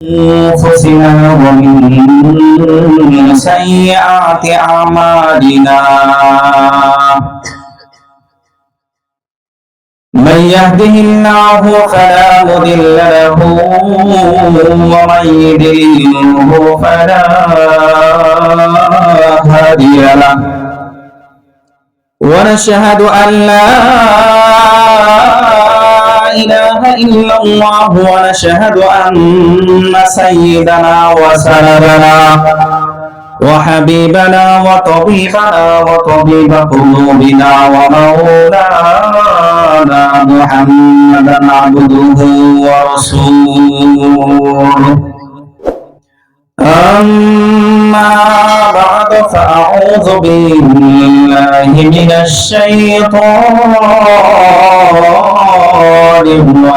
أنفسنا ومن سيئات أعمالنا من يهده الله فلا مضل له ومن يضلله فلا هادي له ونشهد أن لا إله إلا الله ونشهد أن سيدنا وسندنا وحبيبنا وطبيبنا وطبيب قلوبنا ومولانا محمدا عبده ورسوله أما بعد فأعوذ بالله من الشيطان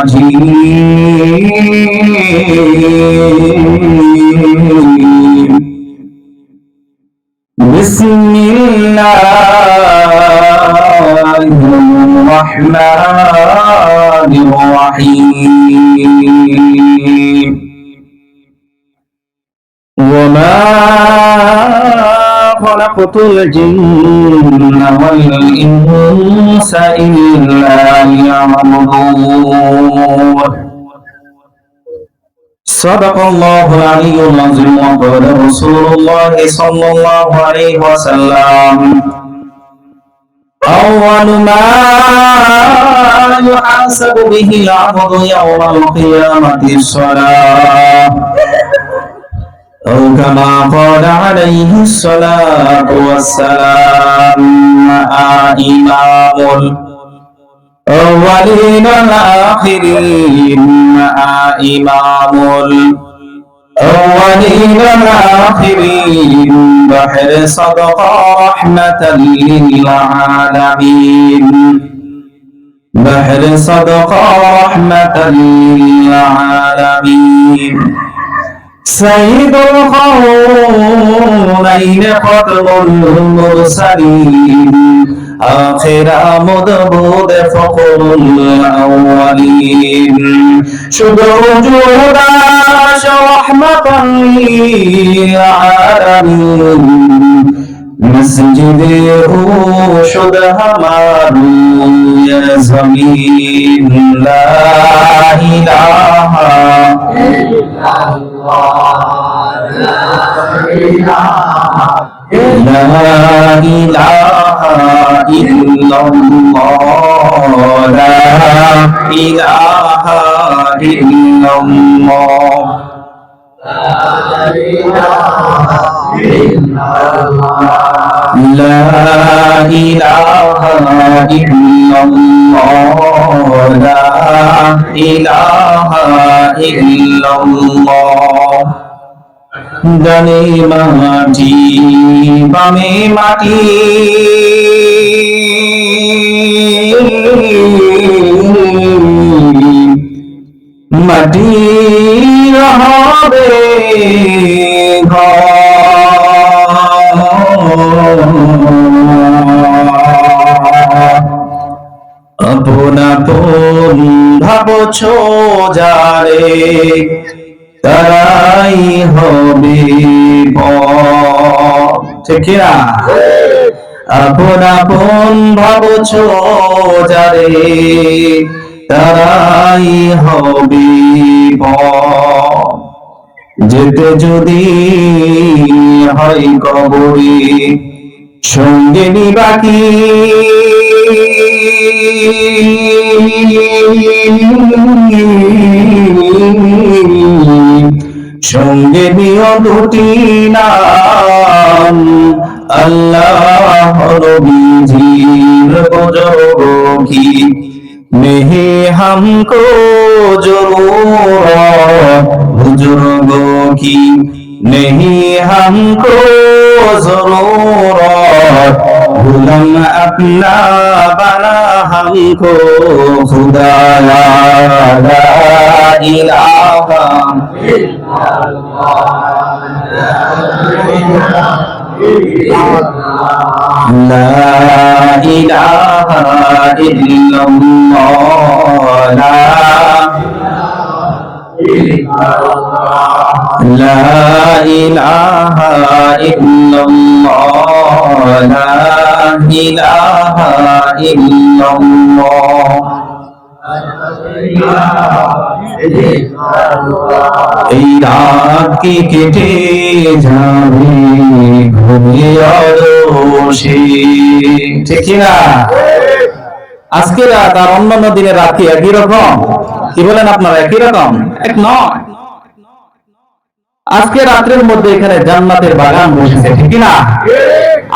الرجيم بسم الله الرحمن الرحيم وما خلقت الجن والإنس إلا ليعبدون صدق الله العلي العظيم وقال رسول الله صلى الله عليه وسلم أول ما يحاسب به العبد يوم القيامة الصلاة أو كما قال عليه الصلاة والسلام إمام الأولين والآخرين إمام الأولين والآخرين بحر صدق رحمة للعالمين بحر صدق رحمة للعالمين سيد القومين قطب المرسلين آخر مدبود فخر الأولين شكر جوداش رحمة للعالمين مسجد شد ہمارو یا زمین لا الہ الا اللہ لا الہ الا اللہ لا الہ الا اللہ لا إله إلا الله لا إله إلا الله ডানে মাটি বামে মাটি মাটি হবে আপন আপন ভাবছ যারে তারাই হবে ঠিক না আপন আপন ভাবছ যারে তারাই হবে যেতে যদি হয় কবরে সঙ্গে বাকি সঙ্গে নিয় দুটি নাম আল্লাহ নবীজির বুজুর্গি নেহি हमको जरूरत बुजुर्गों की नहीं हमको जरूरत गुलाम अपना बना हमको खुदा ला इलाहा لا إله إلا الله لا লা ইলাহা ইল্লাল্লাহ লা ইলাহা ইল্লাল্লাহ। এই রাত কি কেটে যাবে ঘুমিয়ে আলোসে, ঠিক না? আজকে রাত আর অন্যান্য দিনের রাত কি একই রকম? কি বলেন আপনারা, একই রকম? এক নয়। আজকে রাতের মধ্যে এখানে জান্নাতের বাগান বসেছে, ঠিক না?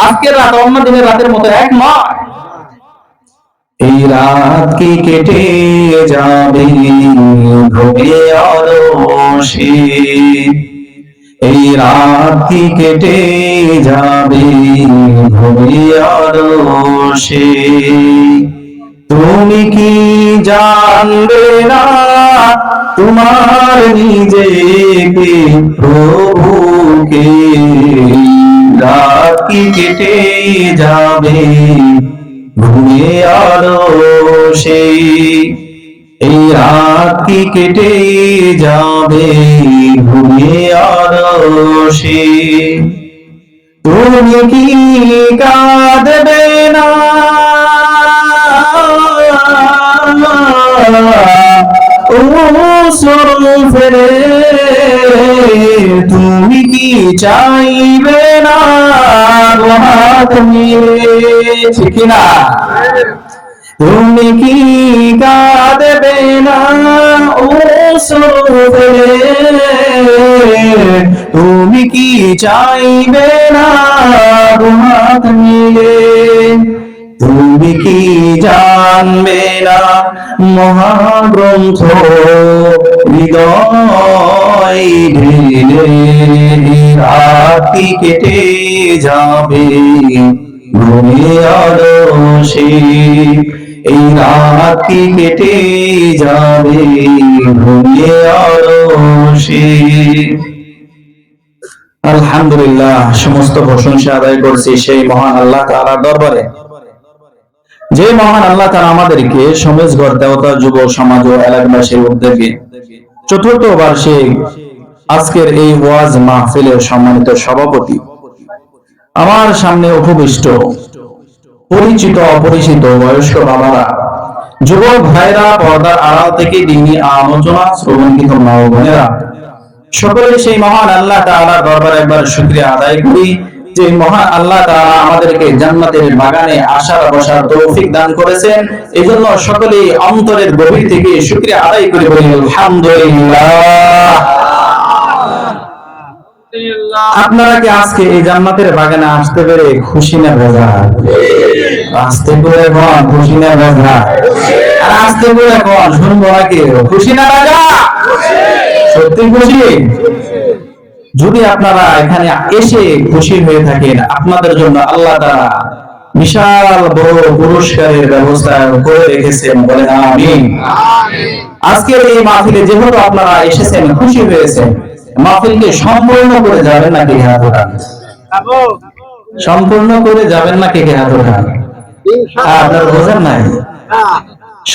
আজকের রাত অন্য দিনের রাতের মতো এক নয়। এই রাত কি কেটে যাবে ঘুমিয়ে আলোসে, এই রাত কি কেটে যাবে ঘুমিয়ে আলোসে। তুমি কি জানবে না তোমার নিজেকে প্রভুকে, রাত কি কেটে যাবে ঘুমিয়ে আলোসে, এই রাত কি কেটে যাবে ঘুমিয়ে আলোসে। তুমি কি কাঁদবে না ফেরে, তুমি কি চাইবে না হাত মিলে, ঠিক না? তুমি কি কাঁদবে না তুমি কি চাইবে না হাত মিলে, তুমি কি জানবে না মহাগ্রন্থ হৃদয় ঢেলে, রাত কি কেটে যাবে ঘুমিয়ে আলোসে, এই রাত কি কেটে যাবে ঘুমিয়ে আলোসে। আলহামদুলিল্লাহ, সমস্ত প্রশংসা আদায় করছি সেই মহান আল্লাহ তাআলার দরবারে, যে মহান আল্লাহ তাআলা আমাদেরকে সমেজগড় দেবতা যুব সমাজ ও এলাকাবাসীর উদ্যোগে চতুর্থ বার্ষিক আজকের এই ওয়াজ মাহফিলের সম্মানিত সভাপতি, আমার সামনে উপবিষ্ট পরিচিত অপরিচিত বয়স্ক বাবারা, যুবক ভাইরা, পর্দার আড়াল থেকে দিনী আলোচনা শ্রবণকৃত মা ও বোনেরা, সকলে সেই মহান আল্লাহ তাআলার দরবারে একবার শুকরিয়া আদায় করি যে মহান আল্লাহ তাআলা আমাদেরকে জান্নাতের বাগানে আসার বসার তৌফিক দান করেছেন। এজন্য সকলে অন্তরের গভীর থেকে শুকরিয়া আদায় করে বলি আলহামদুলিল্লাহ। আপনারা কি আজকে এই জান্নাতের বাগানে আসতে পেরে খুশি না বেজার? আসতে পেরে কোন খুশি না বেজার? আর আসতে পেরে কোন শুনবো নাকি খুশি না বেজার? সত্যি খুশি? যদি আপনারা এখানে এসে খুশি হয়ে থাকেন, আপনাদের জন্য আল্লাহ তাআলা বিশাল বড় পুরস্কারের ব্যবস্থা করে রেখেছেন, বলেন আমিন। আজকের এই মাহফিলে যেহেতু আপনারা এসেছেন, খুশি হয়েছেন, মাহফিলকে সম্পূর্ণ করে যাবেন নাকি হাত ওঠান? সম্পূর্ণ করে যাবেন নাকি হাত ওঠান? আপনারা বোঝেন নাই?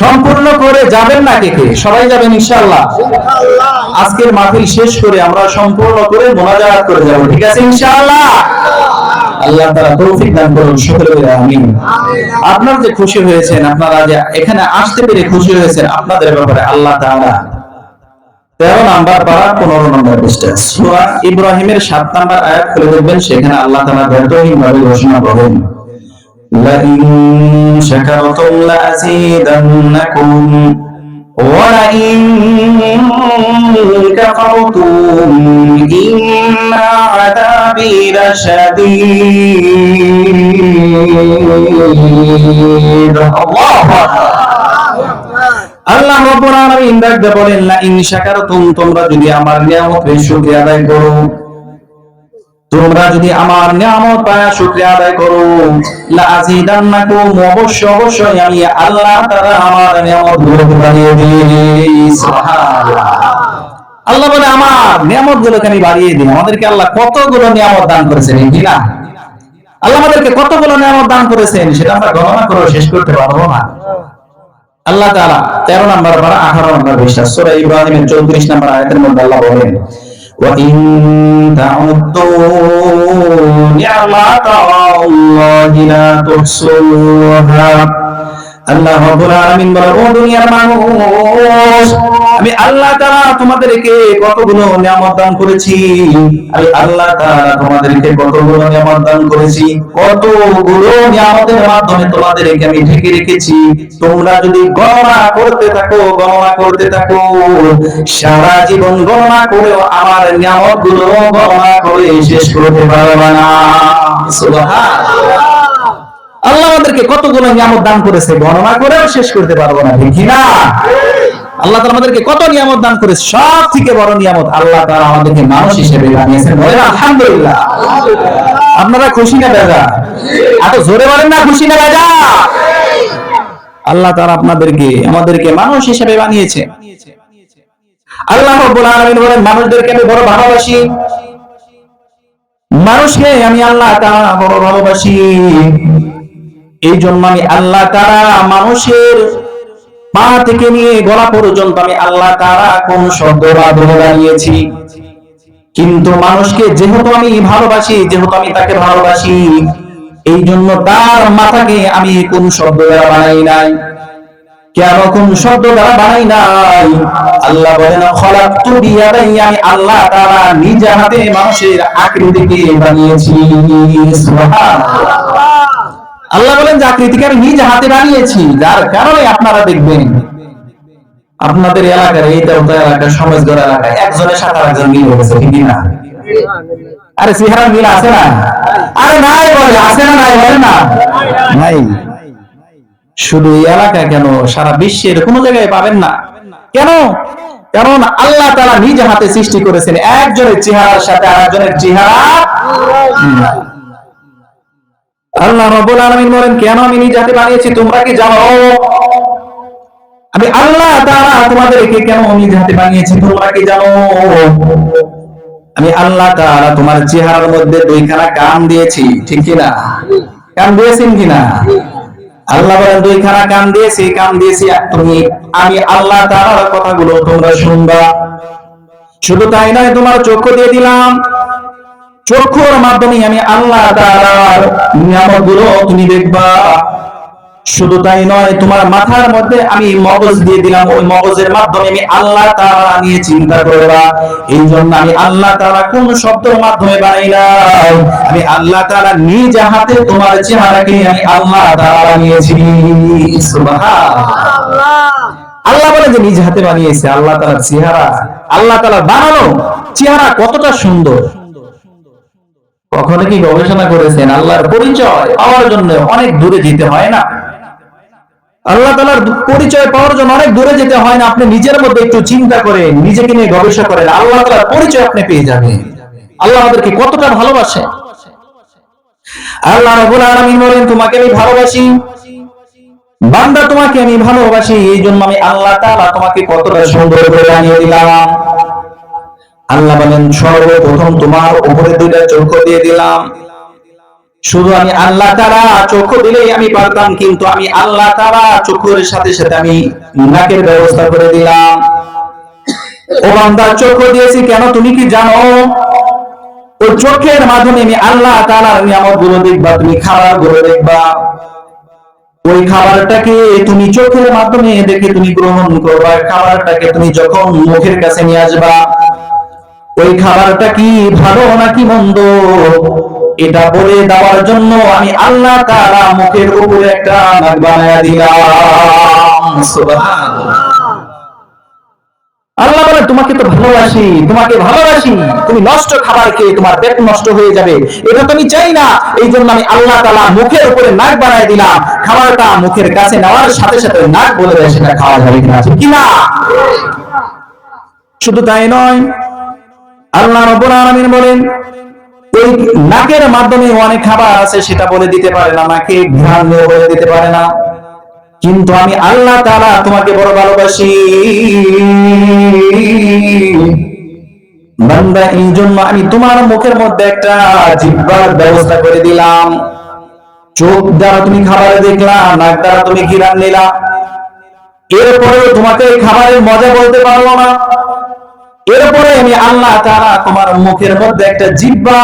সম্পূর্ণ করে যাবেন না কে কে? সবাই যাবেন ইনশাআল্লাহ। আজকের মাহফিল শেষ করে আমরা সম্পূর্ণ করে মোনাজাত করে যাব, ঠিক আছে ইনশাআল্লাহ? আল্লাহ তাআলা তৌফিক দান করুন, সকলে বলি আমিন। আপনারা যে খুশি হয়েছেন, আপনারা যে এখানে আসতে পেরে খুশি হয়েছেন, আপনাদের ব্যাপারে আল্লাহ তাআলা 13 নাম্বার পারা 15 নম্বর পৃষ্ঠা সূরা ইব্রাহিমের 7 নাম্বার আয়াত খুলে দেখবেন, সেখানে আল্লাহ তাআলা ব্যর্থহীনভাবে ঘোষণা করেন, لئن شكرتم لأزيدنكم ولئن كفرتم إن عذابي لشديد। আল্লাহ রাব্বুল আলামিন ডাকতে বলেন, লাইন শাকারতুম, তোমরা যদি আমার নিয়ামতের শুকরিয়া আদায় করো, তোমরা যদি আমার নিয়ামত পায়া শুকরিয়া আদায় করো, লাযিদান্নাকুম, অবশ্যই আমি আল্লাহ তাআলা আমার নিয়ামতগুলোকে বাড়িয়ে দিই। সুবহানাল্লাহ। আল্লাহ বলে আমার নিয়ামতগুলোকে আমি বাড়িয়ে দিই। আমাদেরকে আল্লাহ কতগুলো নিয়ামত দান করেছেন, ঠিক না? আল্লাহ আমাদেরকে কতগুলো নিয়ামত দান করেছেন সেটা আমরা গণনা করে শেষ করতে পারবো না। আল্লাহ তাআলা 13 নম্বর পারা 18 নম্বর পৃষ্ঠা সূরা ইব্রাহিমের 34 নম্বর আয়াতের মধ্যে আল্লাহ বলেন ওয়া ইন তাউদ্দু নি'মাতাল্লাহি লা তুহসুহা। আল্লাহ রাব্বুল আলামিন বলেন, ও দুনিয়ার মানুষ, আমি আল্লাহ তাআলা তোমাদেরকে কতগুলো নিয়ামত দান করেছি। আমি আল্লাহ তাআলা তোমাদেরকে কতগুলো নিয়ামত দান করেছি, কতগুলো নিয়ামতের মাধ্যমে তোমাদেরকে আমি ঢেকে রেখেছি। তোমরা যদি গণনা করতে থাকো সারা জীবন গণনা করেও আমার নিয়ামতগুলো গণনা করে শেষ করতে পারবে না। সুবহানাল্লাহ। আল্লাহ আমাদেরকে কতগুলো নিয়ামত দান করেছে, গণনা করেও শেষ করতে পারবো না, ঠিক না? আল্লাহ তাআলা আমাদেরকে কত নিয়ামত দান করেছে। সব থেকে বড় নিয়ামত আল্লাহ তাআলা আমাদেরকে মানুষ হিসেবে বানিয়েছেন। বলেন আলহামদুলিল্লাহ। আপনারা খুশি না বেজার? এত জোরে বলেন না, খুশি না বেজার? আল্লাহ তাআলা আমাদেরকে মানুষ হিসেবে বানিয়েছে। আল্লাহ রাব্বুল আলামিন বলেন, মানুষদেরকে আমি বড় ভালোবাসি। মানুষকে আমি আল্লাহ তাআলা বড় ভালোবাসি। এই জন্য আমি আল্লাহ তাআলা মানুষের পা থেকে নিয়ে গলা পর্যন্ত আমি আল্লাহ তাআলা কোন শব্দ বাদলে বানিয়েছি। কিন্তু মানুষকে যেহেতু আমি ভালোবাসি, যেহেতু আমি তাকে ভালোবাসি, এই জন্য তার মাথাকে আমি কোন শব্দ দ্বারা বানাই নাই। কেন কোন শব্দ দ্বারা বানাই নাই? আল্লাহ বলেন, খলাকতু বিয়াদাইয়া, আমি আল্লাহ তাআলা নিজ হাতে মানুষের আকৃতিকে বানিয়েছি। সুবহানাল্লাহ। আল্লাহ বলেন যে আকৃতিকে আমি নিজ হাতে বানিয়েছি, যার কারণে আপনারা দেখবেন আপনাদের এলাকার এই দেওতা এলাকার সমাজগড় এলাকায় একজনের সাথে আরেকজন মিল হয়েছে, ঠিক না? আরে চেহারা মিল আছে না? আরে নাই বলে, আছে না? নাই বলে না, নাই। শুধু এই এলাকা কেন, সারা বিশ্বের কোন জায়গায় পাবেন না। কেন? কারণ আল্লাহ তাআলা নিজ হাতে সৃষ্টি করেছেন, একজনের চেহারার সাথে আরেকজনের চেহারা। আল্লাহ রাব্বুল আলামিন বলেন, কেন আমি নিজ হাতে বানিয়েছি তোমরা কি জানো? আমি আল্লাহ তাআলা তোমাদেরকে কেন নিজ হাতে বানিয়েছি তোমরা কি জানো? আমি আল্লাহ তাআলা তোমার চেহারার মধ্যে দুইখানা কান দিয়েছি, ঠিক কি না? কান দিয়েছেন কিনা? আল্লাহ বলেন দুইখানা কান দিয়েছি, আমি আল্লাহ তাআলার কথাগুলো তোমরা শুনবা। শুধু তাই নয়, তোমার চক্ষু দিয়ে দিলাম, চক্ষুর মাধ্যমে আমি আল্লাহ তাআলার নিয়ামতগুলো তুমি দেখবা। শুধু তাই নয়, তোমার মাথার মধ্যে আমি মগজ দিয়ে দিলাম, ওই মগজের মাধ্যমে আমি আল্লাহ তাআলা নিয়ে চিন্তা করবা। এই জন্য আমি আল্লাহ তাআলা কোন শব্দের মাধ্যমে বানাই নাই, আমি আল্লাহ তাআলা নিজ হাতে তোমার চেহারাকে আমি আল্লাহ তাআলা বানিয়েছি। সুবহানাল্লাহ। আল্লাহ বলে যে নিজ হাতে বানিয়েছে। আল্লাহ তাআলার চেহারা, আল্লাহ তাআলার বানানো চেহারা কতটা সুন্দর। কখনো কি গবেষণা করেছেন? আল্লাহর পরিচয় পাওয়ার জন্য অনেক দূরে যেতে হয় না। আল্লাহ তাআলার পরিচয় পাওয়ার জন্য অনেক দূরে যেতে হয় না। আপনি নিজের মধ্যে একটু চিন্তা করেন, নিজেকে নিয়ে গবেষণা করেন, আল্লাহ তাআলার পরিচয় আপনি পেয়ে যাবেন। আল্লাহ আমাদেরকে কতটা ভালোবাসে। আল্লাহ রাব্বুল আলামিন বলেন, তোমাকে আমি ভালোবাসি বান্দা, তোমাকে আমি ভালোবাসি। এই জন্য আমি আল্লাহ তাআলা তোমাকে কতটা সুন্দর করে বানিয়ে দিলাম। আল্লাহ বলেন, সর্বপ্রথম তোমার উপরে দুইটা চক্ষু দিয়ে দিলাম। শুধু আমি আল্লাহ তাআলা চক্ষু দিলেই আমি পারতাম, কিন্তু আমি আল্লাহ তাআলা চক্ষুর সাথে সাথে আমি নাকের ব্যবস্থা করে দিলাম। ও বান্দা, চক্ষু দিয়েছি কেন তুমি কি জানো? ওই চোখের মাধ্যমে আমি আল্লাহ তাআলার নিয়ামতগুলো দেখবা, তুমি খাবারগুলো দেখবা। ওই খাবারটাকে তুমি চোখের মাধ্যমে দেখে তুমি গ্রহণ করবা। খাবারটাকে তুমি যখন মুখের কাছে নিয়ে আসবা, ওই খাবারটা কি ভালো নাকি মন্দ এটা বলে দেওয়ার জন্য আমি আল্লাহ তাআলা মুখের উপরে একটা নাক বানায়া দিলাম। সুবহানাল্লাহ। আল্লাহ বলে, তোমাকে তো ভালোবাসি, তোমাকে ভালোবাসি, তুমি নষ্ট খাবার খেয়ে তোমার পেট নষ্ট হয়ে যাবে, এটা তুমি চাই না। এই জন্য আমি আল্লাহ তাআলা মুখের উপরে নাক বানায় দিলাম। খাবারটা মুখের কাছে নেওয়ার সাথে সাথে নাক বলে দেয় সেটা খাওয়া যাবে কিনা, ঠিক কিনা? শুধু তাই নয়, আল্লাহ রাব্বুল আলামিন বলেন, ওই নাকের মাধ্যমে অনেক খাবার আছে সেটা বলে দিতে পারে না, নাকে ঘ্রাণ নিয়ে বলে দিতে পারে না। কিন্তু আমি আল্লাহ তাআলা তোমাকে বড় ভালোবাসি বান্দা, এই জন্য আমি তোমার মুখের মধ্যে একটা জিহ্বার ব্যবস্থা করে দিলাম। চোখ দ্বারা তুমি খাবার দেখলা, নাক দ্বারা তুমি ঘ্রাণ নিলা। এরপরেও তোমাকে এই খাবারের মজা বলতে পারলো না। এরপরে আমি আল্লাহ তাআলা তোমার মুখের মধ্যে একটা জিহ্বা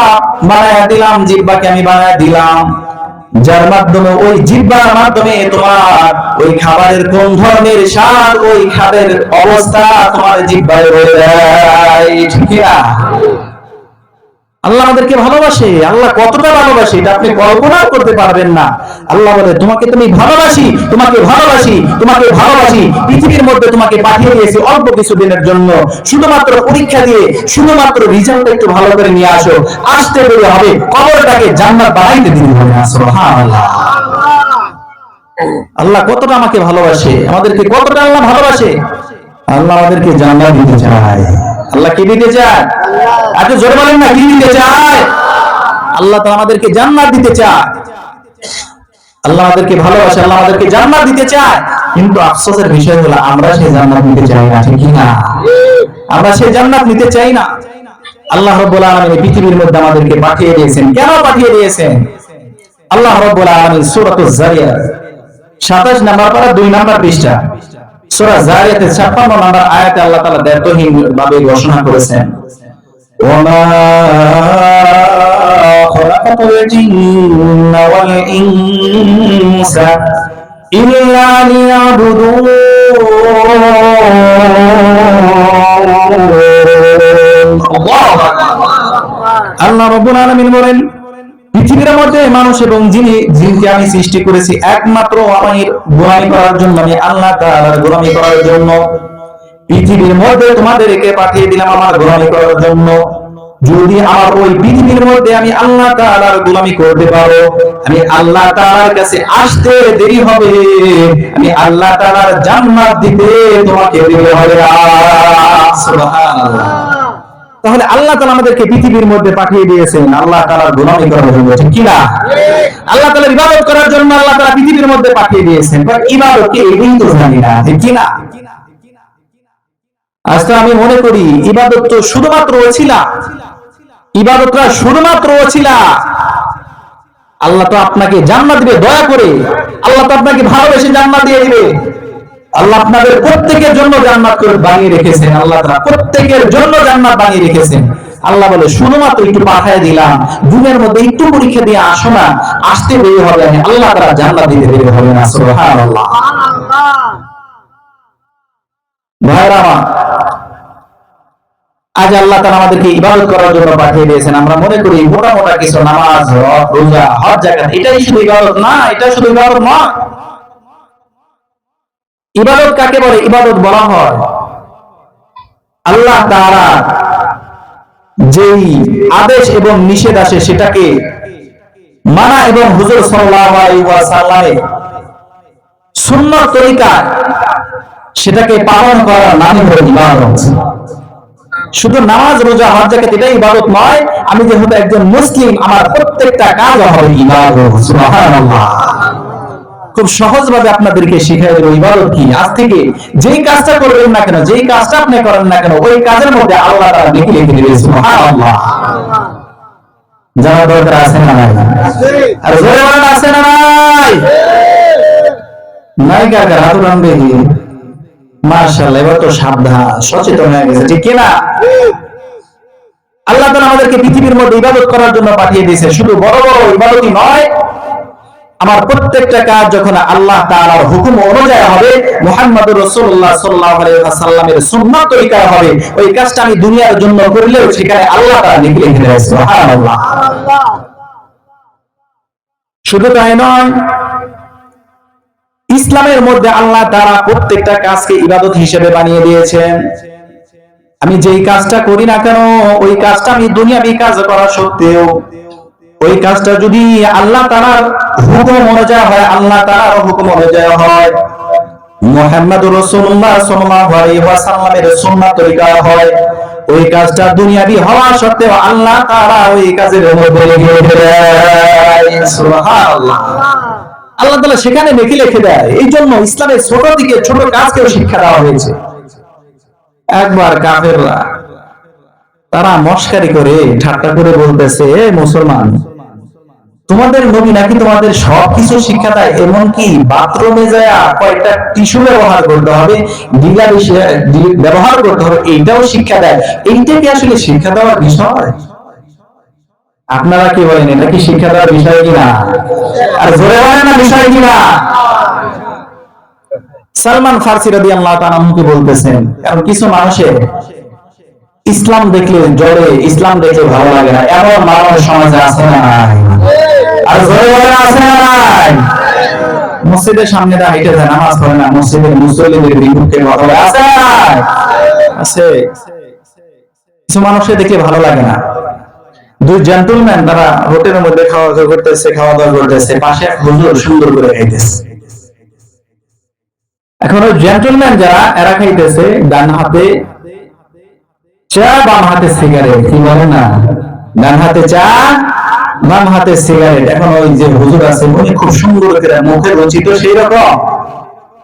বানায়া দিলাম, জিহ্বাকে আমি বানায়া দিলাম, যার মাধ্যমে ওই জিহ্বার মাধ্যমে তোমার ওই খাবারের কোন ধরনের স্বাদ, ওই খাবারের অবস্থা তোমার জিহ্বায় রয়ে যায়। ঠিক না? আল্লাহ আমাদেরকে ভালোবাসে। আল্লাহ কতটা ভালোবাসে এটা আপনি কল্পনা করতে পারবেন না। আল্লাহ বলে, তোমাকে তুমি ভালোবাসি, তোমাকে ভালোবাসি, তোমাকে ভালোবাসি, পৃথিবীর মধ্যে তোমাকে পাঠিয়ে দিয়েছি অল্প কিছুদিনের জন্য, শুধুমাত্র পরীক্ষা দিয়ে, শুধুমাত্র রিজাল্ট একটু ভালো করে নিয়ে আসো, আসতে দেরি হবে, কবরটাকে জান্নাত বানাইতে দেরি হবে না। সুবহানাল্লাহ। আল্লাহ কতটা আমাকে ভালোবাসে, আমাদেরকে কতটা আল্লাহ ভালোবাসে। আল্লাহ আমাদেরকে জান্নাত দিতে চায়। আল্লাহ কি দিতে চায়? আচ্ছা জোরে বলেন না, কি দিতে চায়? আল্লাহ তো আমাদেরকে জান্নাত দিতে চায়। আল্লাহ আমাদেরকে ভালোবাসে, আল্লাহ আমাদেরকে জান্নাত দিতে চায়। কিন্তু আফসোসের বিষয় হলো আমরা সেই জান্নাত নিতে চাই না। ঠিক না? আমরা সেই জান্নাত নিতে চাই না। আল্লাহ রাব্বুল আলামিন পৃথিবীর মধ্যে আমাদেরকে পাঠিয়ে দিয়েছেন। কেন পাঠিয়ে দিয়েছেন? আল্লাহ রাব্বুল আলামিন সূরাতুজ যারিয়াত 27 নাম্বার পারা 2 নাম্বার পৃষ্ঠা, সূরা যারিয়াতের 56 নাম্বার আয়াতে আল্লাহ তাআলা দায়িত্বহীন ভাবে ঘোষণা করেছেন, ওয়ামা খালাকাতুল জিন্না ওয়াল ইনসা ইল্লা লিয়াবুদুন। আল্লাহ রাব্বুল আলামিন বলেন, পৃথিবীর মধ্যে মানুষ এবং জিনকে আমি সৃষ্টি করেছি একমাত্র আমার গোলামি করার জন্য, আমি আল্লাহ তাআলার গোলামি করার জন্য। পৃথিবীর মধ্যে তোমাদেরকে পাঠিয়ে দিলাম আমার গোলামি করার জন্য। যদি আমার ওই পৃথিবীর মধ্যে আমি আল্লাহ তাআলার গোলামি করতে পারো, আমি আল্লাহ তাআলার কাছে আসতে দেরি হবে, আমি আল্লাহ তাআলার জান্নাত দিতে তোমাকে দেরি হবে। সুবহানাল্লাহ। তাহলে আল্লাহ তাআলা আমাদেরকে পৃথিবীর মধ্যে পাঠিয়ে দিয়েছেন আল্লাহ তাআলার গোলামি করার জন্য। ঠিক কি না? আল্লাহ তাআলার ইবাদত করার জন্য আল্লাহ তাআলা পৃথিবীর মধ্যে পাঠিয়ে দিয়েছেন। বাট ইবাদত কি এটাই তো জানি না। ঠিক কি না? আজকে আমি মনে করি ইবাদত তো শুধুমাত্র ওসিলা, ইবাদতটা শুধুমাত্র ওসিলা। আল্লাহ তো আপনাকে জান্নাত দিবে দয়া করে, আল্লাহ তো আপনাকে ভালোবেসে জান্নাত দিয়ে দিবে। আল্লাহ আপনাদের প্রত্যেকের জন্য জান্নাত করে বানিয়ে রেখেছেন। আল্লাহ তাআলা প্রত্যেকের জন্য জান্নাত বানিয়ে রেখেছেন। আল্লাহ বলে, শুধুমাত্র একটু পাঠিয়ে দিলাম, দুনিয়ার মধ্যে একটু পরীক্ষা দিয়ে আসো না, আসতে দেরি হবে, আল্লাহ তাআলা জান্নাত দিতে দেরি হবে না। সুবহানাল্লাহ। ভাইরা আমার, আজ আল্লাহ তাআলা আমাদেরকে ইবাদত করার জন্য পাঠিয়ে দিয়েছেন। আমরা মনে করি মোটা মোটা কিছু নামাজ, রোজা, হজ, যাকাত এটাই শুধু ইবাদত না, এটা শুধু ইবাদত নয়। ইবাদত কাকে বলে? ইবাদত বলা হয় আল্লাহ তাআলা যেই আদেশ এবং নিষেধ আসে সেটাকে মানা এবং হুজুর সাল্লাল্লাহু আলাইহি ওয়াসাল্লামের সুন্নাত তরিকায় সেটাকে পালন করার নামই হলো ইবাদত। শুধু নামাজ, রোজা, হজ, যাকাত এটাই ইবাদত নয়। আমি যেহেতু একজন মুসলিম, আমার প্রত্যেকটা কাজ হবে ইবাদত। সুবহানাল্লাহ। খুব সহজ ভাবে আপনাদেরকে শিখিয়ে দেব ইবাদত কি। আজ থেকে যেই কাজটা করবেন না কেন, যেই কাজটা আপনি করেন না কেন, ওই কাজের মধ্যে আল্লাহ তাআলা নেকি লিখে দিবেন। সুবহানাল্লাহ। জানা দরকার আছে না নাই? আর জোরে বলেন, আছে না নাই? নাই কাকা হাত উঠান দেখি। মাশাআল্লাহ, এবার তো সাবধান, সচেতন হয়ে গেছে। ঠিক কি না? আল্লাহ তাআলা আমাদেরকে পৃথিবীর মধ্যে ইবাদত করার জন্য পাঠিয়ে দিয়েছে। শুধু বড় বড় ইবাদতই নয়, আমার প্রত্যেকটা কাজ যখন আল্লাহ তাআলার হুকুম অনুযায়ী হবে, মুহাম্মদুর রাসূলুল্লাহ সাল্লাল্লাহু আলাইহি ওয়াসাল্লামের সুন্নাত তরিকায় হবে, ওই কাজটা আমি দুনিয়ার জন্য করলেও সেখানে আল্লাহ তাআলা লিখে রেখে দেন। সুবহানাল্লাহ। শুধু তাই নয়, ইসলামের মধ্যে আল্লাহ তাআলা প্রত্যেকটা কাজকে ইবাদত হিসেবে বানিয়ে দিয়েছেন। আমি যেই কাজটা করি না কেন, ওই কাজটা আমি দুনিয়াবি কাজ করা সত্ত্বেও ওই কাজটা যদি আল্লাহ তাআলার হুকুম অনুযায়ী হয়, আল্লাহ তাআলার হুকুম অনুযায়ী হয়, মুহাম্মদুর রাসূলুল্লাহ সাল্লাল্লাহু আলাইহি ওয়াসাল্লামের সুন্নাত তরিকায় হয়, ওই কাজটা দুনিয়াবি হওয়া সত্ত্বেও আল্লাহ তাআলা ওই কাজের মধ্যে লিখে দেন। সুবহানাল্লাহ। আল্লাহ তাআলা সেখানে নেকি লিখে দেয়। এই জন্য ইসলামের ছোট থেকে ছোট কাজকেও শিক্ষা দেওয়া হয়েছে। একবার কাফেররা তারা মস্কারি করে ঠাট্টা করে বলতেছে, এ মুসলমান, তোমাদের নবী নাকি তোমাদের সবকিছু শিক্ষা দেয়, এমনকি বাথরুমে যায় কয়েকটা টিস্যু ব্যবহার করতে হবে, ডিলা ব্যবহার করতে হবে, এইটাও শিক্ষা দেয়। এইটা কি আসলে শিক্ষা দেওয়ার বিষয়? আপনারা কি বলেন, এটা কি শিক্ষা দেওয়ার বিষয় কিনা? আর জোরে বলেন না বিষয় কিনা? সালমান ফার্সি রাদিয়াল্লাহু তাআলা আনহু বলতেছেন, কারণ কিছু মানুষের ইসলাম দেখলে জড়ে, ইসলাম দেখলে ভালো লাগে না, এমন মানুষ সমাজে আছে না নাই? আর জোরে বলেন আছে না নাই? মসজিদের সামনে দা হেঁটে যায়, নামাজ পড়ে না, মসজিদের মুসল্লিদের বিপক্ষে কথা বলে, আছে না নাই? আছে। কিছু মানুষের দেখলে ভালো লাগে না। দুই জেন্টলম্যান তারা হোটেলের মধ্যে খাওয়া দাওয়া করতেছে, পাশে এক হুজুর সুন্দর করে খাইতেছে। এখন ওই জেন্টলম্যান যারা, এরা খাইতেছে ডান হাতে চা, বাম হাতে সিগারেট, কি বলে না, ডান হাতে চা, বাম হাতে সিগারেট। এখন ওই যে হুজুর আছে উনি খুব সুন্দর করে মুখে রচিত সেই রকম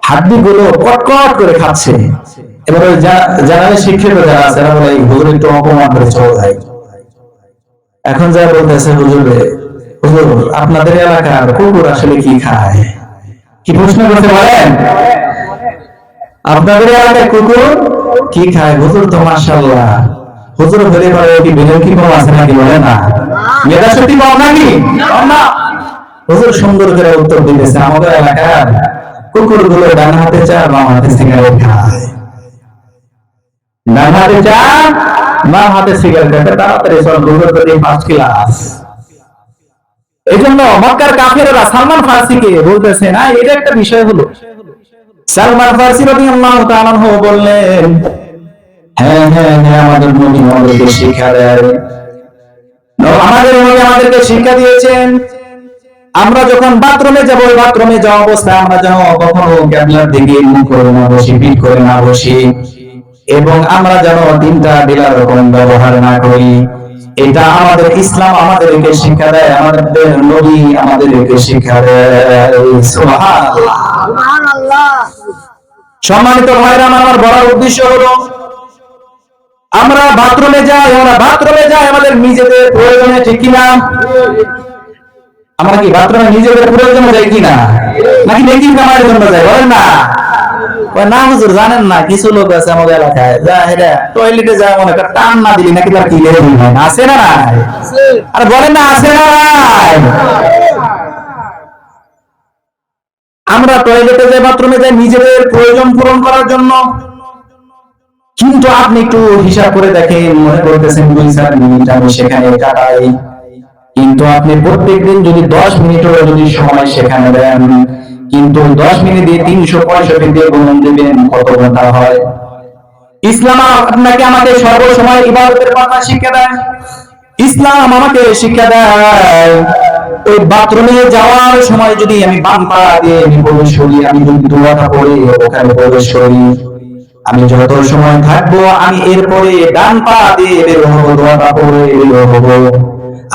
হাড্ডি গুলো কটকট করে খাচ্ছে। এবার ওই যারা শিক্ষিত যারা আছে এরা বলে, হুজুর একটু অপমান করে চলে যায়। এখন যা বলতেছে, হুজুর আপনাদের এলাকার কুকুর আসলে কি খায়? কি প্রশ্ন করতে বলেন? আপনাদের এলাকায় কুকুর কি খায়? হুজুর তো মাশাআল্লাহ, হুজুর বলে পারে কি বিলেন কি কম আছে নাকি? বলে না, মেধা শক্তি কম নাকি? না। হুজুর সুন্দর করে উত্তর দিতেছে, আমাদের এলাকার কুকুর গুলো ডান হাতে চা, বাম হাতে সিগারেট খায়। ডান হাতে চা, বাম হাতে সিগারেট খায়। তাড়াতাড়ি চল হুজুর করে ফার্স্ট ক্লাস। এই জন্য মক্কার কাফেররা সালমান ফার্সিকে বলতেছে না, এটা একটা বিষয় হলো। সালমান ফার্সি রাদিয়াল্লাহু তাআলা আনহু বললেন, হ্যাঁ হ্যাঁ হ্যাঁ, আমাদের নবী আমাদেরকে শিক্ষা দেয়, আমাদের নবী আমাদেরকে শিক্ষা দিয়েছেন, আমরা যখন বাথরুমে যাব, বাথরুমে যাওয়া অবস্থায় আমরা যেন কখনো কিবলার দিকে মুখ করে না বসি, পিঠ করে না বসি, এবং আমরা যেন তিনটা ডিলার রকম ব্যবহার না করি। এটা আমাদের ইসলাম আমাদেরকে শিক্ষা দেয়, আমাদের নবী আমাদেরকে শিক্ষা দেয়। সুবহানাল্লাহ, সুবহানাল্লাহ। সম্মানিত ভাইরা, আমার বলার উদ্দেশ্য হলো, আমরা বাথরুমে যাই, আমাদের নিজেদের প্রয়োজনে, ঠিক কিনা? আমরা কি বাথরুমে নিজেদের প্রয়োজনে যাই কিনা, নাকি নেকি কামাইয়ের জন্য যাই? বলেন না। না হুজুর জানেন না, কিছু লোক আছে আমাদের এলাকায় যা হেরা টয়লেটে যায় মনে করে টান না দিলি নাকি তার কি লেগে হয় না, আছে না নাই? আর বলেন না, আছে না নাই? আমরা টয়লেটে যাই, বাথরুমে যাই নিজেদের প্রয়োজন পূরণ করার জন্য, কিন্তু আপনি একটু হিসাব করে দেখেন, মনে করতেছেন 2-4 মিনিট আমি সেখানে কাটাই, কিন্তু আপনি প্রত্যেকদিন যদি 10 মিনিটও যদি সময় সেখানে দেন, কিন্তু 10 মিনিট দিয়ে 365 দিয়ে গুণন দিবেন, কত ঘন্টা হয়? ইসলাম আপনাকে আমাকে সর্বসময় ইবাদতের কথা শিক্ষা দেয়। ইসলাম আমাকে শিক্ষা দেয়, ওই বাথরুমে যাওয়ার সময় যদি আমি বাম পা দিয়ে প্রবেশ করি, আমি যদি দোয়াটা পড়ে ওখানে প্রবেশ করি, আমি যত সময় থাকবো আমি এরপরে ডান পা দিয়ে বের হবো, দোয়াটা পড়ে বের হবো।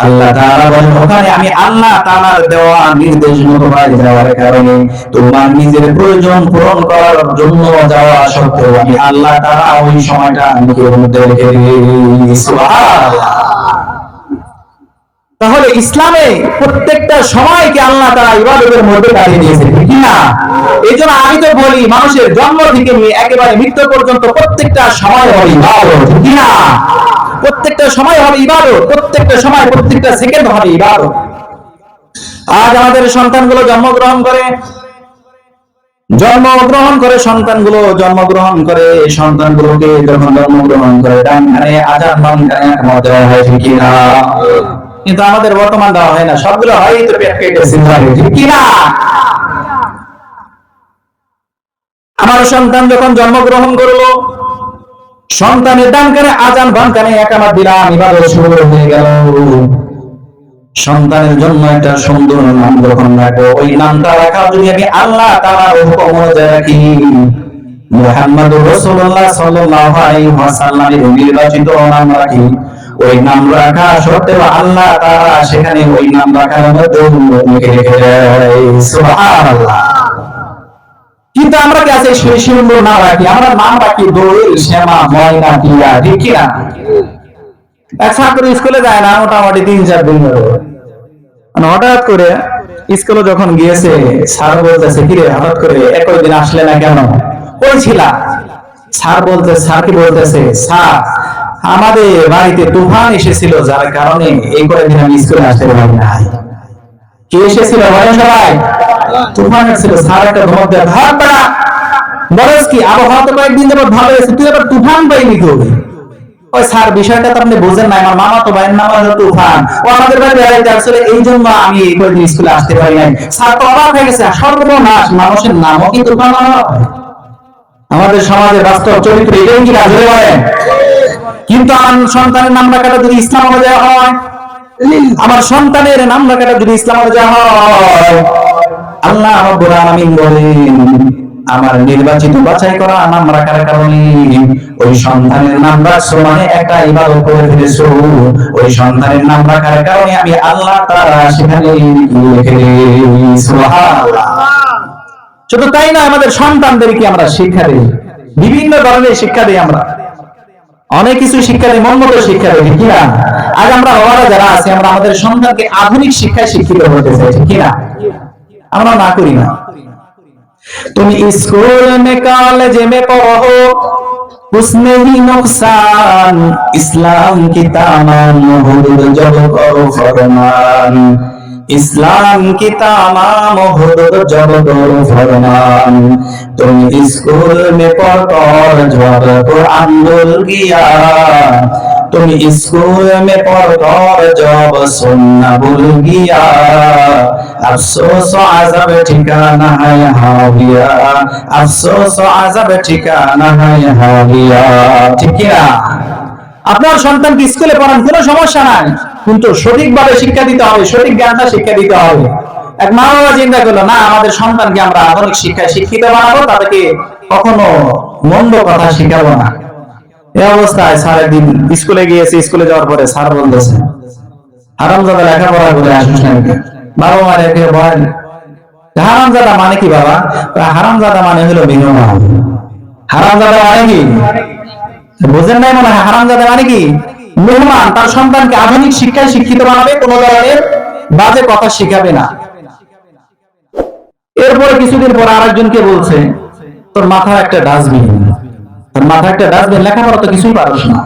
আল্লাহ তাআলা বলেন, ওখানে আমি আল্লাহ তাআলার দেওয়া নির্দেশ মোতাবেক যাওয়ার কারণে তোমার নিজের প্রয়োজন পূরণ করার জন্য যাওয়া সত্ত্বেও আমি আল্লাহ তাআলা ওই সময়টা নিজের মধ্যে রেখে দিই। সুবহানাল্লাহ। তাহলে ইসলামে প্রত্যেকটা সময়কে আল্লাহ তাআলা ইবাদতের মধ্যে দাঁড়িয়ে দিয়েছে, ঠিক না? এই জন্য আমি তো বলি, মানুষের জন্ম থেকে নিয়ে একেবারে মৃত্যু পর্যন্ত প্রত্যেকটা সময় হবে ইবাদত, ঠিক না? প্রত্যেকটা সময় হবে ইবাদত, প্রত্যেকটা সময়, প্রত্যেকটা সেকেন্ড হবে ইবাদত। আজ আমাদের সন্তানগুলো জন্মগ্রহণ করে, সন্তানগুলোকে যখন জন্মগ্রহণ করে ডান কানে আজান, বাম কানে একমত দেওয়া হয়, ঠিক না? কিন্তু আমাদের বর্তমান দেওয়া হয় না, সবগুলো হয় তো পেট কেটে সিলভারে, ঠিক কিনা? আমার সন্তান যখন জন্মগ্রহণ করলো, সন্তানের ডান কানে আজান, বাম কানে একামত দিলাম, ইবাদত শুরু হয়ে গেল। সন্তানের জন্য একটা সুন্দর নাম যখন রাখবো, ওই নামটা রাখা যদি আমি আল্লাহ তাআলার হুকুম অনুযায়ী রাখি, মুহাম্মদুর রাসূলুল্লাহ সাল্লাল্লাহু আলাইহি ওয়াসাল্লামের নির্বাচিত নাম রাখি, ওই নাম রাখা সত্ত্বেও আল্লাহ তাআলা সেখানে ওই নাম রাখার মধ্যে মুখে রেখে দেয়। সুবহানাল্লাহ। কিন্তু আমরা কি আছে সেই সুন্দর নাম রাখি, আমরা নাম রাখি দোয়েল, শ্যামা, ময়না, টিয়া, ঠিক কিনা? এক ছাত্র স্কুলে যায় না মোটামুটি 3-4 দিন ধরে, মানে হঠাৎ করে স্কুলে যখন গিয়েছে, স্যার বলতেছে, কিরে হঠাৎ করে একই দিন আসলে না কেন, কই ছিলা? স্যার কি বলতেছে, স্যার আমাদের বাড়িতে তুফান এসেছিল, যার কারণে এই কয়েকদিন আমি স্কুলে আসতে পারি নাই। কি এসেছিল বলেন সবাই? তুফান এসেছিল। স্যার একটা ধমক দেয়, ভাগ বেড়া, বলস কি আবহাওয়া তো কয়েকদিন যাবত ভালো হয়েছে, তুই আবার তুফান পাইনি কই? ওই স্যার বিষয়টা তো আপনি বুঝেন না, আমার মামা তো ভাইয়ের নাম হলো তুফান, ও আমাদের বাড়ি বেড়াইতে আসলে, এই জন্য আমি এই কয়েকদিন স্কুলে আসতে পারি নাই। স্যার তো অবাক হয়ে গেছে, সর্বনাশ, মানুষের নামও কি তুফান হয়? আমাদের সমাজের বাস্তব চরিত্র এটাই কি রাজরে বলেন? কিন্তু আমার সন্তানের নাম রাখাটা যদি ইসলাম অনুযায়ী হয়, আমার সন্তানের নাম রাখাটা যদি ইসলাম অনুযায়ী হয়, আল্লাহ রাব্বুল আলামিন বলেন, আমার নির্বাচিত বাছাই করা নাম রাখার কারণে ওই সন্তানের নাম রাখছো, মানে একটা ইবাদত করে ফেলেছো। ওই সন্তানের নাম রাখার কারণে আমি আল্লাহ তাআলা সেখানে লিখে দিই। সুবহানাল্লাহ। শুধু তাই না, আমাদের সন্তানদেরকে আমরা শিক্ষা দিই, বিভিন্ন ধরনের শিক্ষা দিই, আমরা অনেক কিছু শিক্ষা দিই, মনমতো শিক্ষা দিই, ঠিক না? আজ আমরা বাবারা যারা আছে, আমরা আমাদের সন্তানকে আধুনিক শিক্ষায় শিক্ষিত হতে চাই, ঠিক না? আমরা না করি না। তুমি স্কুল में कॉलेज में पढ़ो, उसमें ही नुकसान, इस्लाम की तमाम हुदूद जब करो फरमान, इस्लाम की तमाम हुदूद जब करो फरमान, तुम स्कूल में पढ़कर जब कुरान भूल गया, तुम स्कूल में पढ़कर जब सुनना भूल गया, अफसोस अज़ब ठिकाना है यहाँ गया, अफसोस अज़ब ठिकाना है यहाँ गया। ঠিক কি না? আপনার সন্তানকে স্কুলে পড়ান, কোনো সমস্যা নাই, কিন্তু সঠিকভাবে শিক্ষা দিতে হবে, সঠিক জ্ঞানটা শিক্ষা দিতে হবে। এক মা বাবা চিন্তা করলো, না আমাদের সন্তানকে আমরা আধুনিক শিক্ষায় শিক্ষিত বানাবো, তাদেরকে কখনো মন্দ কথা শিখাবো না। এই অবস্থায় স্যার একদিন স্কুলে গিয়েছে, স্কুলে যাওয়ার পরে স্যার বলতেছে, হারামজাদা লেখাপড়া করে আসিস না। বাবা মা রেখে বলেন, হারামজাদা মানে কি বাবা? হারামজাদা মানে হলো মেহমান। হারামজাদা মানে কি বুঝেন নাই মনে হয়? হারামজাদা মানে কি? মেহমান। তার সন্তানকে আধুনিক শিক্ষায় শিক্ষিত বানাবে, কোন ধরনের বাজে কথা শিখাবে না। এরপরে কিছুদিন পর আরেকজনকে বলছে, তোর মাথায় একটা ডাস্টবিন, তোর মাথায় একটা ডাস্টবিন, লেখাপড়া তো কিছুই পারস না।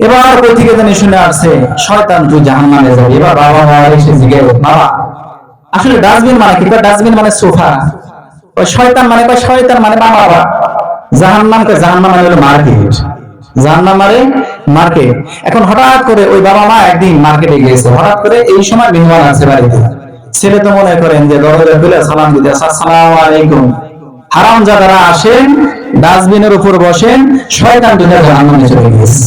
এবার কই থেকে জানি শুনে আসছে, শয়তান তুই জাহান্নামে যাবি। এবার বাবা মা এসে জিজ্ঞেস, বাবা আসলে ডাস্টবিন মানে কি? ডাস্টবিন মানে সোফা। ওই শয়তান মানে, শয়তান মানে মা বাবা, জাহান্নাম জাহান্নাম মানে হলো মার্কেট, জাহান্নাম মানে মার্কেট। এখন হঠাৎ করে ওই বাবা মা একদিন মার্কেটে গিয়েছে, হঠাৎ করে এই সময় মেহমান আছে বাড়িতে। ছেলে তো মনে করেন যে দরজা খুলে সালাম দিতে, আসসালামু আলাইকুম। হারামজাদারা আসেন, ডাস্টবিনের উপর বসেন, শয়তান দুটা জাহান্নামে চলে গিয়েছে।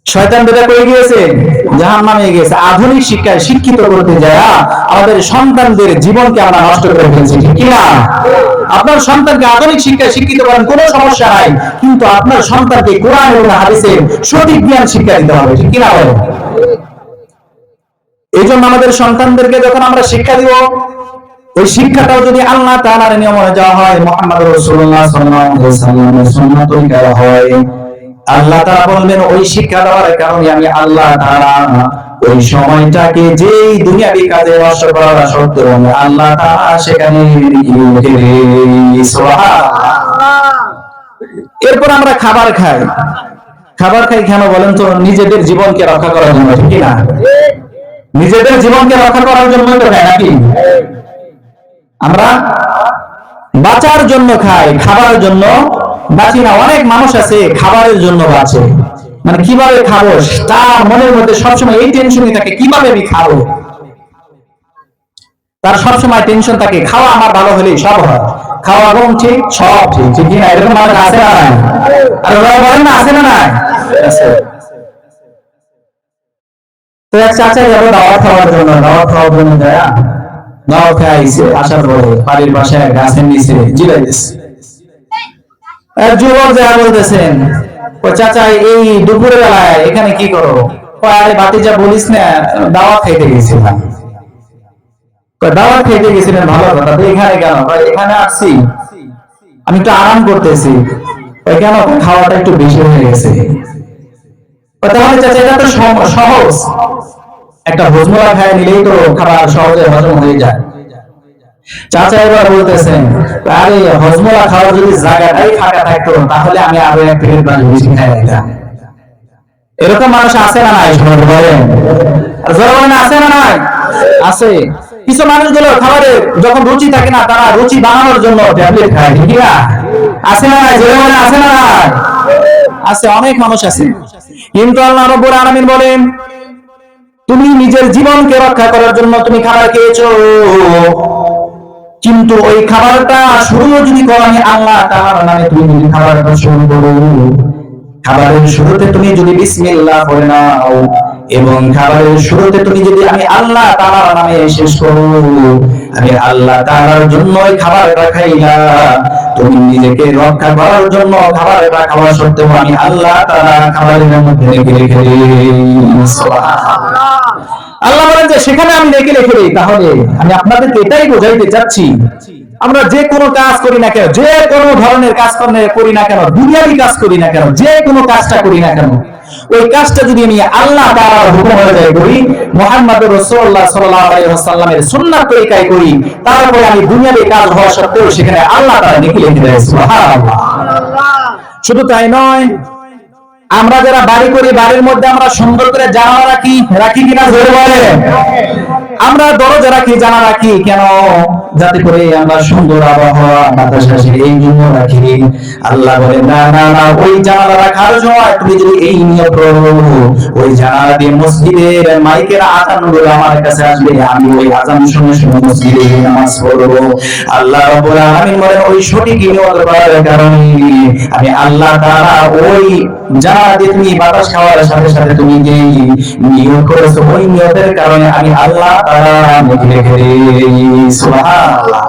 শয়তান দুটা কই গিয়েছে? জাহান্নামে গিয়েছে। আধুনিক শিক্ষায় শিক্ষিত করতে যায় আমাদের সন্তানদের জীবনকে আমরা নষ্ট করে ফেলছি, ঠিক কি না? আপনার সন্তানকে আধুনিক শিক্ষায় শিক্ষিত করেন, কোনো সমস্যা নাই, কিন্তু আপনার সন্তানকে কোরআন এবং হাদিসের সঠিক জ্ঞান শিক্ষা দিতে হবে, ঠিক কি না? এই জন্য আমাদের সন্তানদেরকে যখন আমরা শিক্ষা দিব, ওই শিক্ষাটাও যদি আল্লাহ তাআলার নিয়ম অনুযায়ী হয়, মুহাম্মদ রাসূলুল্লাহ সাল্লাল্লাহু আলাইহি ওয়াসাল্লামের সুন্নাত অনুযায়ী হয়, আল্লাহ তাআলা বলবেন ওই শিক্ষা দেওয়ার কারণে আমি আল্লাহ তাআলা ওই সময়টাকে যেই দুনিয়াবি কাজে নষ্ট করা সত্ত্বেও আল্লাহ তাআলা সেখানে লিখে দেই। সুবহানাল্লাহ। এরপর আমরা খাবার খাই। খাবার খাই কেন বলেন তো? নিজেদের জীবনকে রক্ষা করার জন্য, ঠিক না? নিজেদের জীবনকে রক্ষা করার জন্য তো খাই নাকি? আমরা বাঁচার জন্য খাই, খাবারের জন্য বাঁচি না। অনেক মানুষ আছে খাবারের জন্য বাঁচে, মানে কিভাবে খাবো তার মনের মধ্যে সবসময় এই টেনশনই থাকে, কিভাবে আমি খাবো। তার সবসময় টেনশন থাকে, খাওয়া আমার ভালো হলেই সব হয়, খাওয়া এবং ঠিক সব ঠিক, ঠিক না? এরকম মানুষ আছে না নাই? আর ওরা বলেন না, আছে না নাই? আছে। তো এক চাচা গেল দাওয়াত খাওয়ার জন্য, দাওয়াত খাওয়ার জন্য যায়, দাওয়াত খাইছে, আসার পরে বাড়ির পাশে গাছের নিচে জিরাইতেছে। এক যুবক যা বলতেছেন, ও চাচা এই দুপুরের বেলায় এখানে কি করো? আরে বাতিজা বলিস না, দাওয়াত খাইতে গেছিলাম। দাওয়াত খাইতে গেছিলেন, ভালো কথা, তো এখানে কেন? এখানে আসছি আমি একটু আরাম করতেছি। কেন? খাওয়াটা একটু বেশি হয়ে গেছে। তাহলে চাচা এটা তো সহজ, একটা হজমোলা খায় নিলেই তো খাবার সহজে হজম হয়ে যায়। চাচা এবার বলতেছেন, আরে হজমোলা খাওয়ার যদি জায়গাটাই ফাঁকা থাকতো তাহলে আমি আরো এক প্লেট মাছ বেশি খাই নিতাম। এরকম মানুষ আছে না নাই? সবাই বলেন, বলেন আছে না নাই? আছে। কিছু মানুষগুলো খাবারে যখন রুচি থাকে না, তারা রুচি বানানোর জন্য ট্যাবলেট খায়, ঠিক না? আছে না নাই? বলেন আছে না নাই? আছে, অনেক মানুষ আছে। কিন্তু আল্লাহ রাব্বুল আলামিন বলেন, তুমি নিজের জীবনকে রক্ষা করার জন্য তুমি খাবার খেয়েছো, কিন্তু ওই খাবারটা শুরু যদি করো আমি আল্লাহ তাআলার নামে, তুমি যদি খাবারটা শুরু করো, খাবারের শুরুতে তুমি যদি বিসমিল্লাহ পড়ে নাও এবং খাবারের শুরুতে তুমি যদি আমি আল্লাহ তাআলার নামে শেষ করো, আমি আল্লাহ তাআলার জন্য ওই খাবারটা খাইলা, তুমি নিজেকে রক্ষা করার জন্য খাবারটা খাওয়া সত্ত্বেও আমি আল্লাহ তাআলা খাবারের মধ্যে রেখে সুবহানাল্লাহ। আল্লাহ বলেন যে সেখানে আমি রেখে দিই। তাহলে আমি আপনাদেরকে এটাই বোঝাইতে চাচ্ছি, আমরা যে কোনো কাজ করি না কেন, যে কোনো ধরনের কাজ করি না কেন, দুনিয়াবি কাজ করি না কেন, যে কোনো কাজটা করি না কেন, ওই কাজটা যদি আমি আল্লাহ তাআলার হুকুম অনুযায়ী করি, মুহাম্মদুর রাসূলুল্লাহ সাল্লাল্লাহু আলাইহি ওয়াসাল্লামের সুন্নাত তরিকায় করি, তারপরে আমি দুনিয়াবি কাজ হওয়া সত্ত্বেও সেখানে আল্লাহ তাআলা নেকি লিখে দেয়। সুবহানাল্লাহ। শুধু তাই নয়, আমরা যারা বাড়ি করি, বাড়ির মধ্যে আমরা সুন্দর করে জানালা রাখি কিনা জোরে বলেন? আমরা দরজা রাখি, জানালা রাখি কেন? যাতে করে আমরা সুন্দর আবহাওয়া বাতাস আসে, এই জন্য রাখি। আল্লাহ বলে না না না, ওই জানালা রাখার সময় তুমি যদি এই নিয়ত করো, ওই জানালা দিয়ে মসজিদের মাইকের আজানগুলো আমার কাছে আসবে, আমি ওই আজান শুনে শুনে মসজিদে নামাজ পড়বো। আল্লাহ রাব্বুল আলামিন বলেন ওই সঠিক নিয়ত করার কারণে আমি আল্লাহ তাআলা ওই জানালা দিয়ে তুমি বাতাস খাওয়ার সাথে সাথে তুমি যে নিয়ত করেছো, ওই নিয়তের কারণে আমি আল্লাহ তাআলা নেকি রেখে দিই। সুবহানাল্লাহ।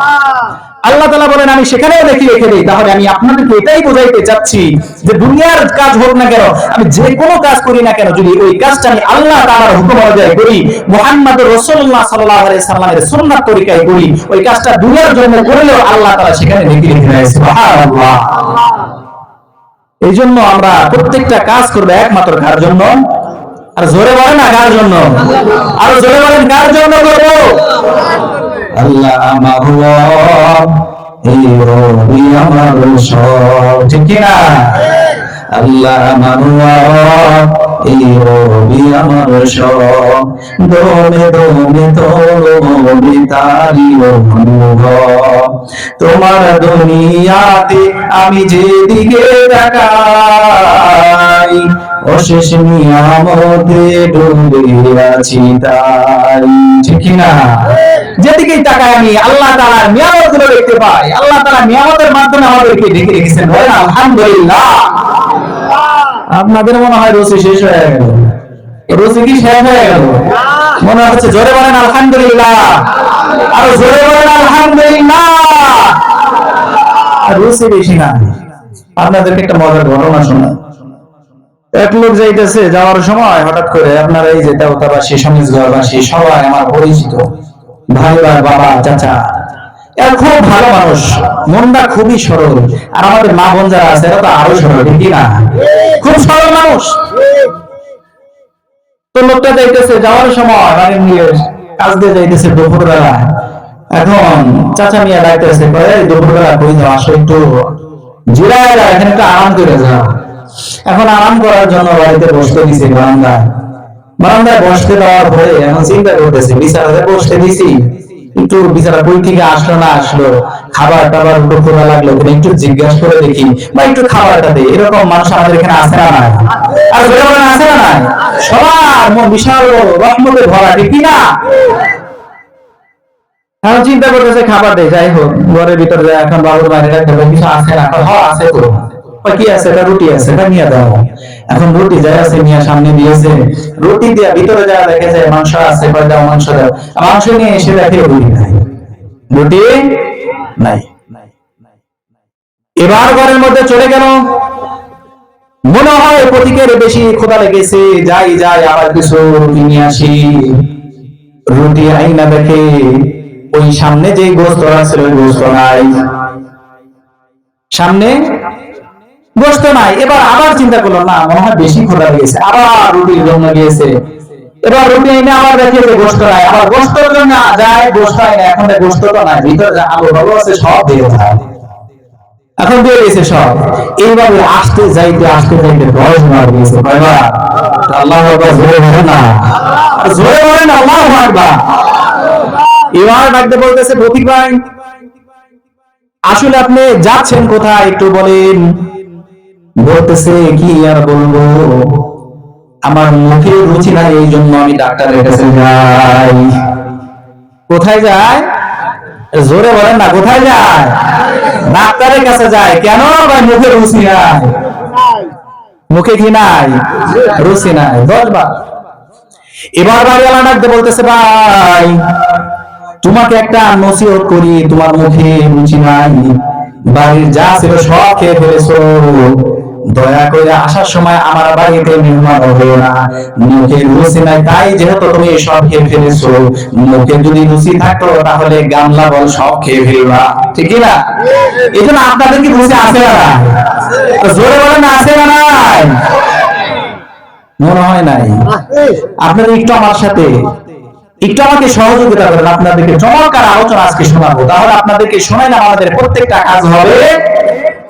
আল্লাহ তাআলা বলেন আমি সেখানেও নেকি রেখে দিই। তাহলে আমি আপনাদেরকে এটাই বোঝাইতে চাচ্ছি যে দুনিয়ার কাজ হোক না কেন, আমি যে কোনো কাজ করি না কেন, যদি ওই কাজটা আমি আল্লাহ তাআলার হুকুম অনুযায়ী করি, মুহাম্মদুর রাসূলুল্লাহ সাল্লাল্লাহু আলাইহি সাল্লামের সুন্নাত তরিকায় করি, ওই কাজটা দুনিয়ার জন্য করলেও আল্লাহ তাআলা সেখানে নেকি রেখে দেয়। সুবহানাল্লাহ। এই জন্য আমরা প্রত্যেকটা কাজ করবো একমাত্র কার জন্য? আর জোরে বলেন না কার জন্য? আর জোরে বলেন কার জন্য করবো? আল্লাহ আমার রব, এই রবি আমার সব, ঠিক কিনা? আল্লাহ আমার রব, এই রবি আমার সব, দমে দমে দমে তারি অনুভব। তোমার দুনিয়াতে আমি যেদিকে তাকাই, অশেষ নিয়ামতে ডুবে আছি তাই, ঠিক না? যেদিকেই তাকাই আমি আল্লাহ তাআলার নিয়ামতগুলো দেখতে পাই। আল্লাহ তাআলা নিয়ামতের মাধ্যমে আমাদেরকে ঢেকে রেখেছেন। বলেন আলহামদুলিল্লাহ। আপনাদের মনে হয় রুচি শেষ হয়ে গেল? রুচি কি শেষ হয়ে গেল? মনে হচ্ছে? জোরে বলেন আলহামদুলিল্লাহ। আর জোরে বলেন আলহামদুলিল্লাহ। রুচি বেশি না। আপনাদেরকে একটা মজার ঘটনা শোনাই। এক লোক যাইতেছে, যাওয়ার সময় হঠাৎ করে আপনার এই যে দেওতাবাসী, সমিজগড়বাসী সবাই আমার পরিচিত ভাই, বাবা, চাচা, এরা খুব ভালো মানুষ, মনটা খুবই সরল। আর আমাদের মা বোন যারা আছে এরা তো আরো সরল, ঠিক না? খুব সরল মানুষ। তো লোকটা যাইতেছে, যাওয়ার সময় বাড়ি নিয়ে কাজ দিয়ে যাইতেছে দুপুরবেলা। এখন চাচা মিয়া ডাকতেছে, দুপুরবেলা কই যাও, আসো একটু জিরায় যাও, এখানে একটু আরাম করে যাও। এখন আরাম করার জন্য বাড়িতে বসতে দিছে বারান্দায় বসতে দেওয়ার পরে এখন চিন্তা করতেছে, বিছানাতে বসতে দিছি, একটু বিছানা কই থেকে আসলো না আসলো, খাবার টাবার একটু খোলা লাগলো, একটু জিজ্ঞাসা করে দেখি বা একটু খাবারটা দেই। এরকম মানুষ আমাদের এখানে আছে না নাই? আর আছে না নাই? সবার মন বিশাল রহমতে ভরা, ঠিক না? এখন চিন্তা করতেছে খাবার দেয়, যাই হোক ঘরের ভিতরে যায়। এখন বাবুর বাইরে কিছু আছে না? আছে তো। কি আছে? এটা রুটি আছে, এটা নিয়ে দাও। এখন রুটি যাই আছে নিয়ে সামনে দিয়েছে, রুটি দিয়ে ভিতরে যাওয়া দেখে যায় মাংস আছে, দাও মাংস দাও। মাংস নিয়ে এসে দেখে রুটি নাই, রুটি নাই। এবার ঘরের মধ্যে চলে গেল, মনে হয় প্রতীকের বেশি ক্ষুধা লেগেছে, যাই আবার কিছু রুটি নিয়ে আসি। রুটি আইনা দেখে ওই সামনে যে গোস্ত আছে ওই গোস্ত নাই, সামনে গোস্ত নাই। এবার আবার চিন্তা করলো, না মনে হয় বেশি ক্ষুধা লেগেছে, আবার রুটির জন্য গিয়েছে। এবার রুটি এনে আবার দেখে যে গোস্ত নাই, আবার গোস্তের জন্য যায়, গোস্ত হয় না, এখন গোস্ত তো নাই, ভিতরে যা আলু ভালো আছে সব দিয়ে যায়, এখন দিয়ে গেছে সব। এইভাবে আসতে যাইতে 10 মাস গেছে। কয়বার? আল্লাহু আকবার জোরে বলেন না, জোরে বলেন আল্লাহু আকবার। এবার ডাকতে বলতেছে প্রতীক ভাই, আসলে আপনি যাচ্ছেন কোথায় একটু বলেন। বলতেছে কি আর বলবো, আমার মুখে রুচি নাই, এই জন্য আমি ডাক্তারের কাছে যাই। কোথায় যায়? জোরে বলেন না, কোথায় যায়? ডাক্তারের কাছে যায়। কেন? ভাই মুখে রুচি নাই। মুখে কি নাই? রুচি নাই। 10 বার। এবার বাড়িওয়ালা ডাকতে বলতেছে ভাই, তোমাকে একটা নসিহত করি, তোমার মুখে রুচি নাই, বাড়ির যা ছিল সব খেয়ে ফেলেছো, দয়া করে আসার সময় আমার বাড়িতে মেহমান হলো না। মুখে রুচি নাই, তাই যেহেতু তুমি সব খেয়ে ফেলেছো, মুখে যদি রুচি থাকতো তাহলে গামলা বল সব খেয়ে ফেলবা, ঠিক না? এই জন্য আপনাদের কি রুচি আছে না? জোরে বলেন না, আছে না নাই? মনে হয় নাই। আপনারা একটু আমার সাথে একটু আমাকে সহযোগিতা করেন, আপনাদেরকে চমৎকার আলোচনা আজকে শোনাবো। তাহলে আপনাদেরকে শোনাই না, আমাদের প্রত্যেকটা কাজ হবে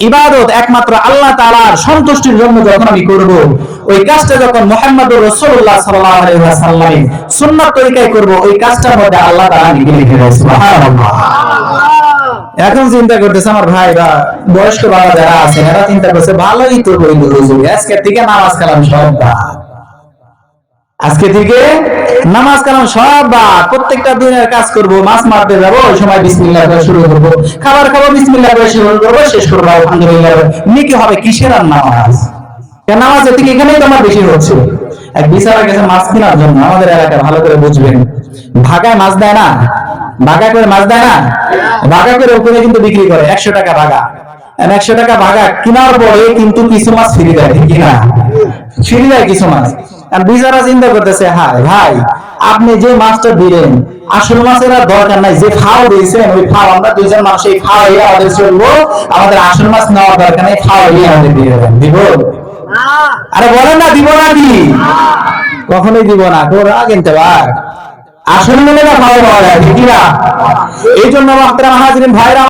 ইবাদত একমাত্র আল্লাহ তাআলার সন্তুষ্টির জন্য যখন আমি করব, ওই কাজটা যখন মুহাম্মদুর রাসূলুল্লাহ সাল্লাল্লাহু আলাইহি ওয়াসাল্লামের সুন্নাত তরিকায় করব, ওই কাজটার মধ্যে আল্লাহ তাআলা লিখে দেয়। সুবহানাল্লাহ। এখন চিন্তা করতেছে আমার ভাইরা, বয়স্ক বাবা যারা আছেন, এরা চিন্তা করছে ভালোই তো কইল হুজুর, আজকে থেকে নামাজ কালাম সব বাদ, আজকে থেকে নামাজ কালাম সব বাদ, প্রত্যেকটা দিনের কাজ করব, মাছ মারতে যাব ওই সময় বিসমিল্লাহ করে শুরু করব, খাবার খাবো বিসমিল্লাহ করে শুরু করব, শেষ করব আলহামদুলিল্লাহ। নেকি হবে কিসের আর নামাজ? কেন নামাজের থেকে এখানেই তো আমার বেশি হচ্ছে। এক বিচারা গেছে মাছ কেনার জন্য, আমাদের এলাকায় ভালো করে বুঝবেন, ভাগায় মাছ দেয় না, ভাগা করে মাছ দেয় না, ভাগা করে ওখানে কিন্তু বিক্রি করে 100 টাকা ভাগা। 100 টাকা ভাগা কেনার পরে কিন্তু কিছু মাছ ফ্রি দেয়, ঠিক না? ফ্রি দেয় কিছু মাছ। বিচারা চিন্তা করতেছে, হায় ভাই, আপনি যে মাছটা দিলেন আসল মাছের আর দরকার নাই, যে খাও দিয়েছেন ওই খাও, আমরা 2 জন মানুষ এই খাওয়াই আমাদের চলবো, আমাদের আসল মাছ নেওয়ার দরকার নেই, খাওয়াই আমাদের দিয়ে দেবেন। দিব? আরে বলেন না, দিব নাকি? কখনোই দিব না। তোরা কিনতে পার আসল মনে না খাওয়া, ঠিক না? এই জন্য মাহতারাম হাজিরিন ভাইরা,